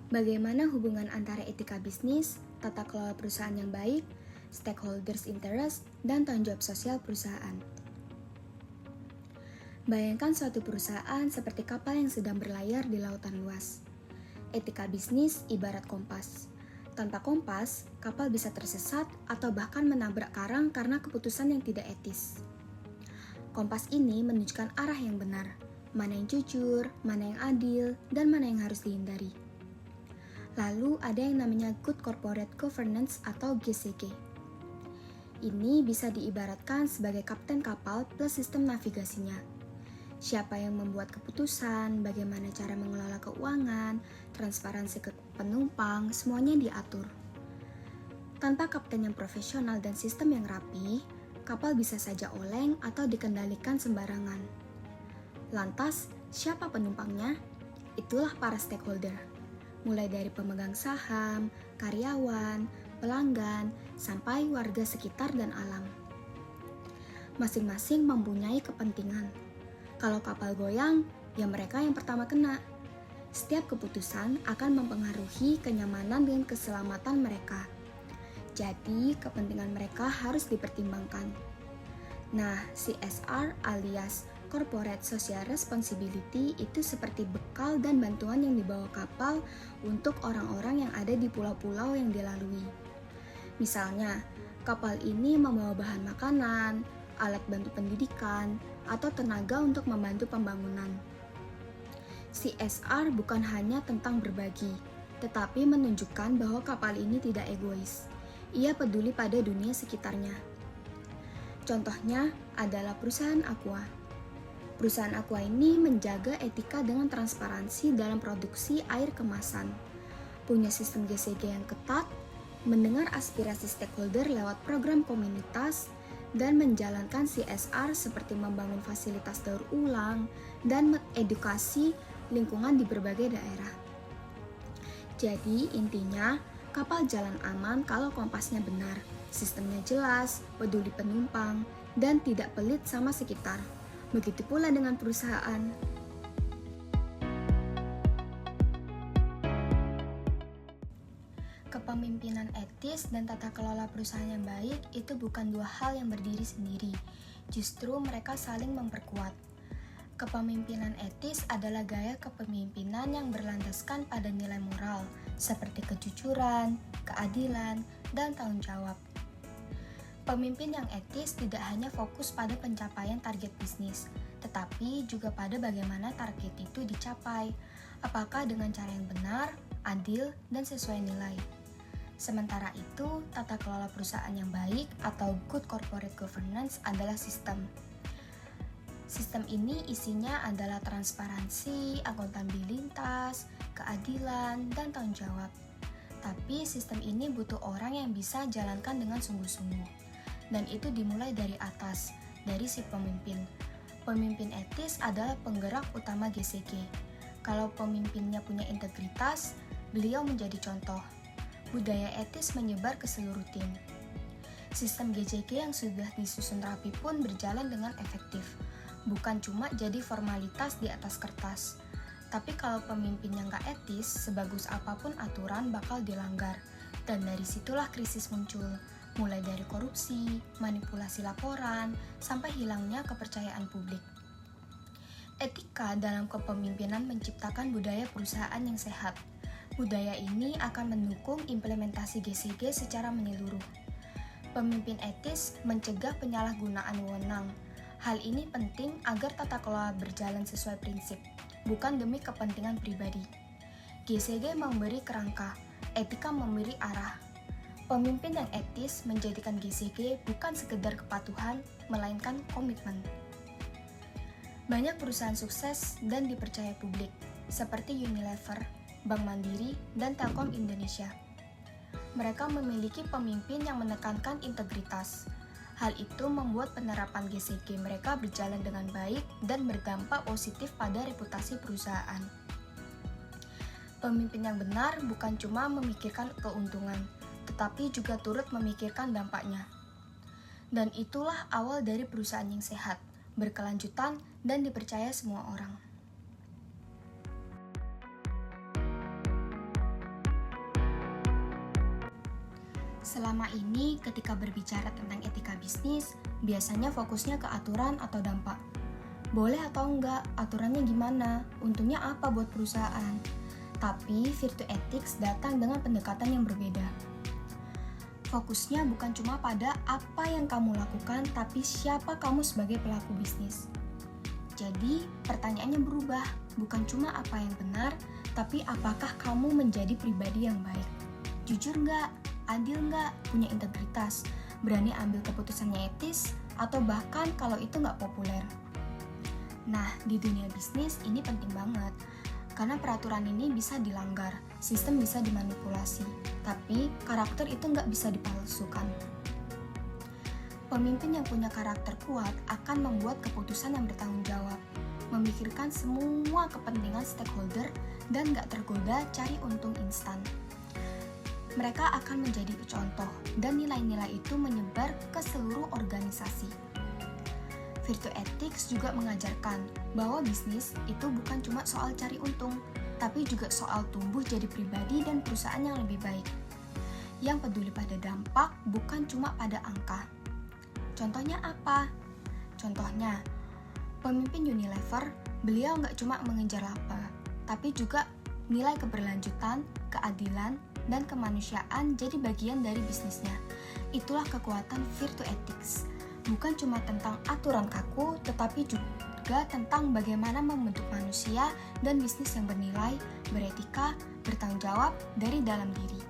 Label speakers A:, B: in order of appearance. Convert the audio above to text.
A: Bagaimana hubungan antara etika bisnis, tata kelola perusahaan yang baik, stakeholders interest, dan tanggung jawab sosial perusahaan. Bayangkan suatu perusahaan seperti kapal yang sedang berlayar di lautan luas. Etika bisnis ibarat kompas. Tanpa kompas, kapal bisa tersesat atau bahkan menabrak karang karena keputusan yang tidak etis. Kompas ini menunjukkan arah yang benar, mana yang jujur, mana yang adil, dan mana yang harus dihindari. Lalu ada yang namanya Good Corporate Governance atau GCG. Ini bisa diibaratkan sebagai kapten kapal plus sistem navigasinya. Siapa yang membuat keputusan, bagaimana cara mengelola keuangan, transparansi ke penumpang, semuanya diatur. Tanpa kapten yang profesional dan sistem yang rapi, kapal bisa saja oleng atau dikendalikan sembarangan. Lantas, siapa penumpangnya? Itulah para stakeholder. Mulai dari pemegang saham, karyawan, pelanggan, sampai warga sekitar dan alam. Masing-masing mempunyai kepentingan. Kalau kapal goyang, ya mereka yang pertama kena. Setiap keputusan akan mempengaruhi kenyamanan dan keselamatan mereka. Jadi, kepentingan mereka harus dipertimbangkan. Nah, CSR alias Corporate Social Responsibility itu seperti bekal dan bantuan yang dibawa kapal untuk orang-orang yang ada di pulau-pulau yang dilalui. Misalnya, kapal ini membawa bahan makanan, alat bantu pendidikan, atau tenaga untuk membantu pembangunan. CSR bukan hanya tentang berbagi, tetapi menunjukkan bahwa kapal ini tidak egois. Ia peduli pada dunia sekitarnya. Contohnya adalah perusahaan Aqua. Perusahaan Aqua ini menjaga etika dengan transparansi dalam produksi air kemasan, punya sistem GCG yang ketat, mendengar aspirasi stakeholder lewat program komunitas, dan menjalankan CSR seperti membangun fasilitas daur ulang dan mengedukasi lingkungan di berbagai daerah. Jadi intinya, kapal jalan aman kalau kompasnya benar, sistemnya jelas, peduli penumpang, dan tidak pelit sama sekitar. Begitu pula dengan perusahaan. Kepemimpinan etis dan tata kelola perusahaan yang baik itu bukan dua hal yang berdiri sendiri. Justru mereka saling memperkuat. Kepemimpinan etis adalah gaya kepemimpinan yang berlandaskan pada nilai moral, seperti kejujuran, keadilan, dan tanggung jawab. Pemimpin yang etis tidak hanya fokus pada pencapaian target bisnis, tetapi juga pada bagaimana target itu dicapai, apakah dengan cara yang benar, adil, dan sesuai nilai. Sementara itu, tata kelola perusahaan yang baik atau good corporate governance adalah sistem. Sistem ini isinya adalah transparansi, akuntabilitas, keadilan, dan tanggung jawab. Tapi sistem ini butuh orang yang bisa jalankan dengan sungguh-sungguh. Dan itu dimulai dari atas, dari si pemimpin. Pemimpin etis adalah penggerak utama GCG. Kalau pemimpinnya punya integritas, beliau menjadi contoh. Budaya etis menyebar ke seluruh tim. Sistem GCG yang sudah disusun rapi pun berjalan dengan efektif. Bukan cuma jadi formalitas di atas kertas. Tapi kalau pemimpinnya nggak etis, sebagus apapun aturan bakal dilanggar. Dan dari situlah krisis muncul. Mulai dari korupsi, manipulasi laporan, sampai hilangnya kepercayaan publik. Etika dalam kepemimpinan menciptakan budaya perusahaan yang sehat. Budaya ini akan mendukung implementasi GCG secara menyeluruh. Pemimpin etis mencegah penyalahgunaan wewenang. Hal ini penting agar tata kelola berjalan sesuai prinsip, bukan demi kepentingan pribadi. GCG memberi kerangka, etika memberi arah. Pemimpin yang etis menjadikan GCG bukan sekedar kepatuhan, melainkan komitmen. Banyak perusahaan sukses dan dipercaya publik, seperti Unilever, Bank Mandiri, dan Telkom Indonesia. Mereka memiliki pemimpin yang menekankan integritas. Hal itu membuat penerapan GCG mereka berjalan dengan baik dan berdampak positif pada reputasi perusahaan. Pemimpin yang benar bukan cuma memikirkan keuntungan, tetapi juga turut memikirkan dampaknya. Dan itulah awal dari perusahaan yang sehat, berkelanjutan, dan dipercaya semua orang. Selama ini ketika berbicara tentang etika bisnis, biasanya fokusnya ke aturan atau dampak. Boleh atau enggak, aturannya gimana, untungnya apa buat perusahaan. Tapi Virtue Ethics datang dengan pendekatan yang berbeda. Fokusnya bukan cuma pada apa yang kamu lakukan, tapi siapa kamu sebagai pelaku bisnis. Jadi, pertanyaannya berubah, bukan cuma apa yang benar, tapi apakah kamu menjadi pribadi yang baik. Jujur nggak? Adil nggak? Punya integritas? Berani ambil keputusannya etis? Atau bahkan kalau itu nggak populer? Nah, di dunia bisnis ini penting banget, karena peraturan ini bisa dilanggar, sistem bisa dimanipulasi, tapi karakter itu nggak bisa dipalsukan. Pemimpin yang punya karakter kuat akan membuat keputusan yang bertanggung jawab, memikirkan semua kepentingan stakeholder, dan nggak tergoda cari untung instan. Mereka akan menjadi contoh, dan nilai-nilai itu menyebar ke seluruh organisasi. Virtue Ethics juga mengajarkan bahwa bisnis itu bukan cuma soal cari untung, tapi juga soal tumbuh jadi pribadi dan perusahaan yang lebih baik. Yang peduli pada dampak, bukan cuma pada angka. Contohnya apa? Contohnya, pemimpin Unilever, beliau nggak cuma mengejar laba, tapi juga nilai keberlanjutan, keadilan, dan kemanusiaan jadi bagian dari bisnisnya. Itulah kekuatan Virtue Ethics. Bukan cuma tentang aturan kaku, tetapi juga tentang bagaimana membentuk manusia dan bisnis yang bernilai, beretika, bertanggung jawab dari dalam diri.